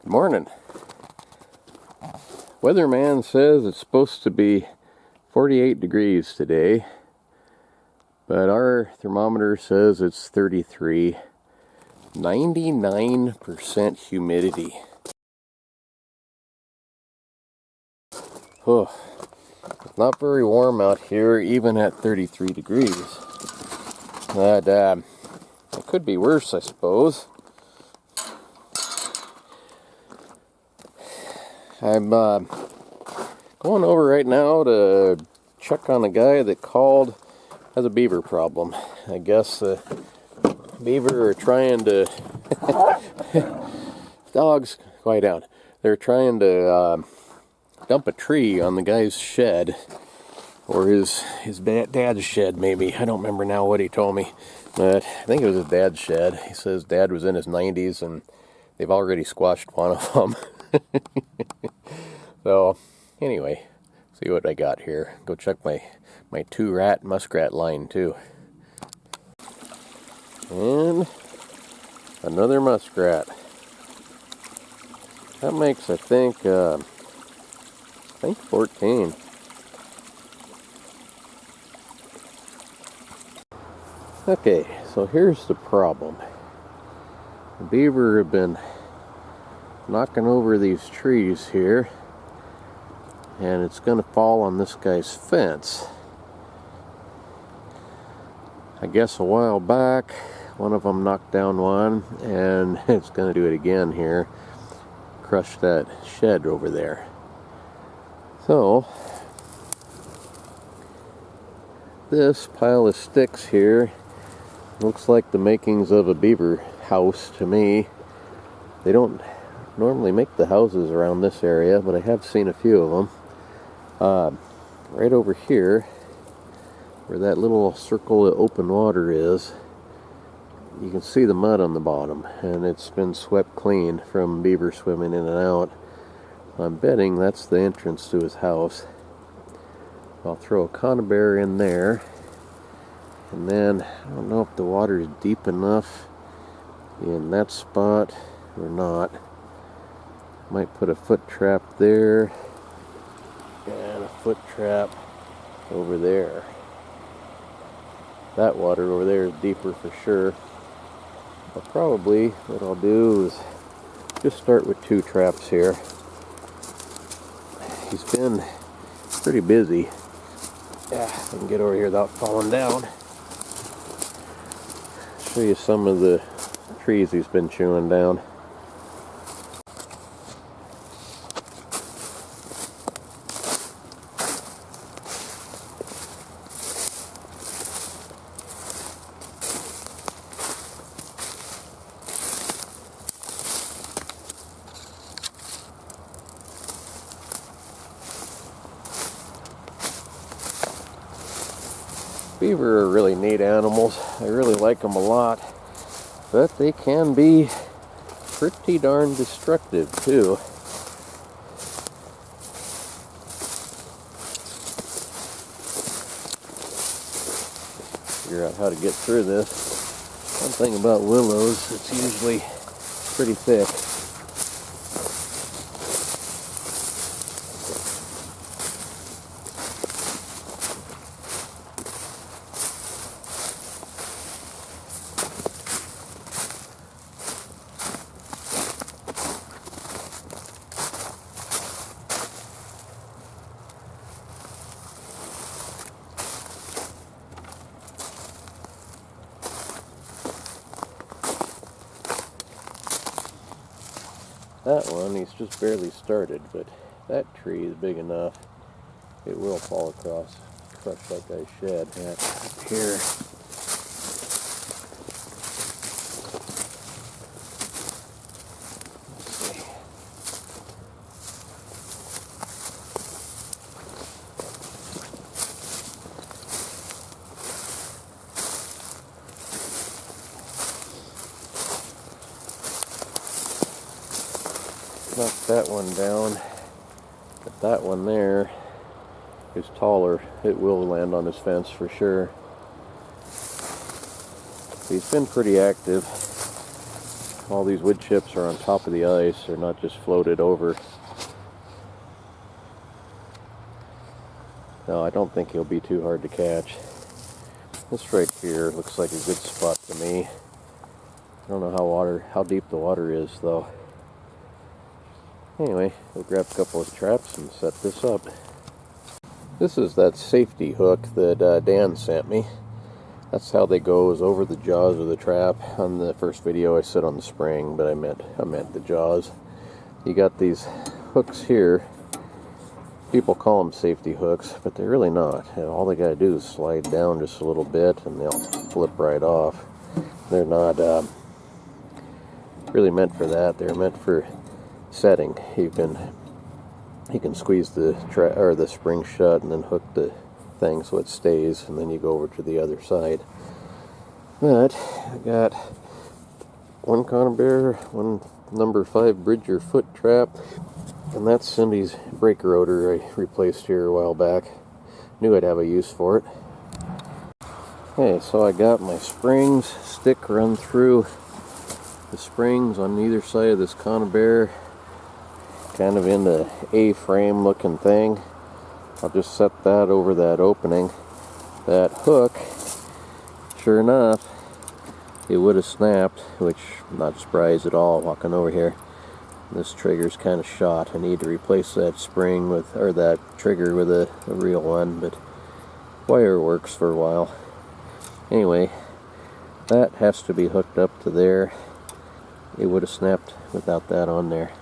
Good morning. Weatherman says it's supposed to be 48 degrees today, but our thermometer says it's 33. 99% humidity. Oh, it's not very warm out here, even at 33 degrees. But it could be worse, I suppose. I'm going over right now to check on a guy that called, has a beaver problem. I guess beaver are trying to dogs, quiet down. They're trying to dump a tree on the guy's shed, or his dad's shed maybe. I don't remember now what he told me, but I think it was his dad's shed. He says dad was in his 90s and they've already squashed one of them. So anyway, see what I got here. Go check my 2-rat muskrat line too. And another muskrat. That makes, I think 14. Okay, so here's the problem. The beaver have been knocking over these trees here, and it's going to fall on this guy's fence. I guess a while back, one of them knocked down one, and it's going to do it again here. Crush that shed over there. So, this pile of sticks here looks like the makings of a beaver house to me. They don't normally make the houses around this area, but I have seen a few of them. Right over here, where that little circle of open water is, you can see the mud on the bottom, and it's been swept clean from beaver swimming in and out. I'm betting that's the entrance to his house. I'll throw a conibear in there, and then I don't know if the water is deep enough in that spot or not. Might put a foot trap there and a foot trap over there. That water over there is deeper for sure. But probably what I'll do is just start with 2 traps here. He's been pretty busy. Yeah, I can get over here without falling down. Show you some of the trees he's been chewing down. Beaver are really neat animals. I really like them a lot, but they can be pretty darn destructive too. Figure out how to get through this. One thing about willows, it's usually pretty thick. That one, he's just barely started, but that tree is big enough. It will fall across, crush like I shed. Yeah, up here. Let's see. Knock that one down, but that one there is taller. It will land on his fence for sure. He's been pretty active. all these wood chips are on top of the ice. They're not just floated over. No, I don't think he'll be too hard to catch. This right here looks like a good spot to me. I don't know how deep the water is though. Anyway, we'll grab a couple of traps and set this up. This is that safety hook that Dan sent me. That's how they go, is over the jaws of the trap. On the first video I said on the spring, but I meant the jaws. You got these hooks here. People call them safety hooks, but they're really not. All they gotta do is slide down just a little bit and they'll flip right off. They're not really meant for that. They're meant for setting. You can squeeze the spring shut and then hook the thing so it stays, and then you go over to the other side. But I got one conibear, one number 5 Bridger foot trap, and that's Cindy's breaker rotor I replaced here a while back. Knew I'd have a use for it. Okay, so I got my springs stick run through the springs on either side of this conibear, kind of in the A-frame looking thing. I'll just set that over that opening. That hook, sure enough, it would have snapped, which I'm not surprised at all walking over here. This trigger's kind of shot. I need to replace that spring with, or that trigger with a real one, but wire works for a while. Anyway, that has to be hooked up to there. It would have snapped without that on there.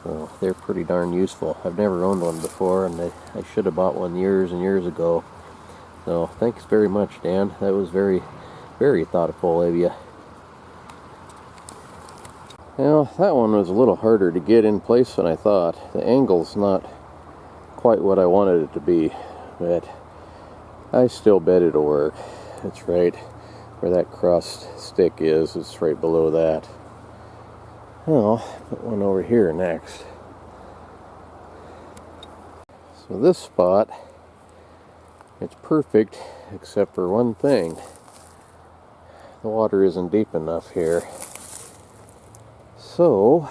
So they're pretty darn useful. I've never owned one before, and I should have bought one years and years ago. So thanks very much, Dan. That was very, very thoughtful of you. Well, that one was a little harder to get in place than I thought. The angle's not quite what I wanted it to be, but I still bet it'll work. It's right where that crossed stick is. It's right below that. Well, put one over here next. So this spot, it's perfect except for one thing. The water isn't deep enough here. So,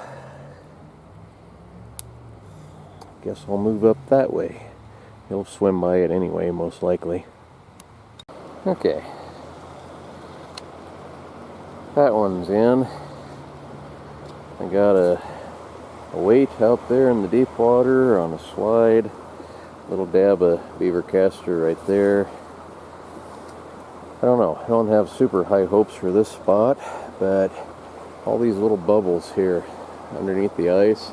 I guess I'll move up that way. He'll swim by it anyway, most likely. Okay. That one's in. I got a weight out there in the deep water on a slide. Little dab of beaver caster right there. I don't know. I don't have super high hopes for this spot, but all these little bubbles here underneath the ice,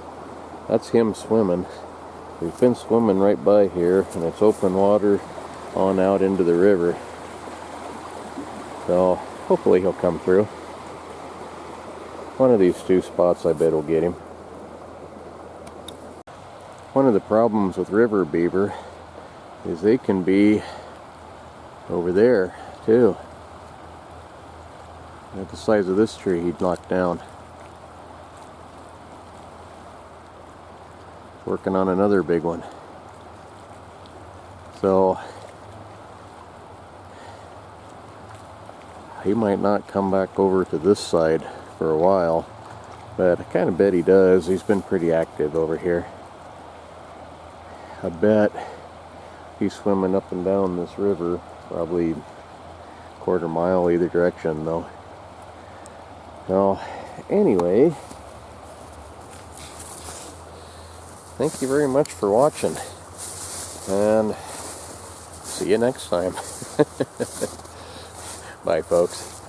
that's him swimming. We've been swimming right by here, and it's open water on out into the river. So hopefully he'll come through. One of these two spots I bet will get him. One of the problems with river beaver is they can be over there too. At the size of this tree he'd knock down. Working on another big one. So he might not come back over to this side for a while, but I kind of bet he does. He's been pretty active over here. I bet he's swimming up and down this river, probably a quarter mile either direction though. So anyway, thank you very much for watching, and see you next time. Bye folks.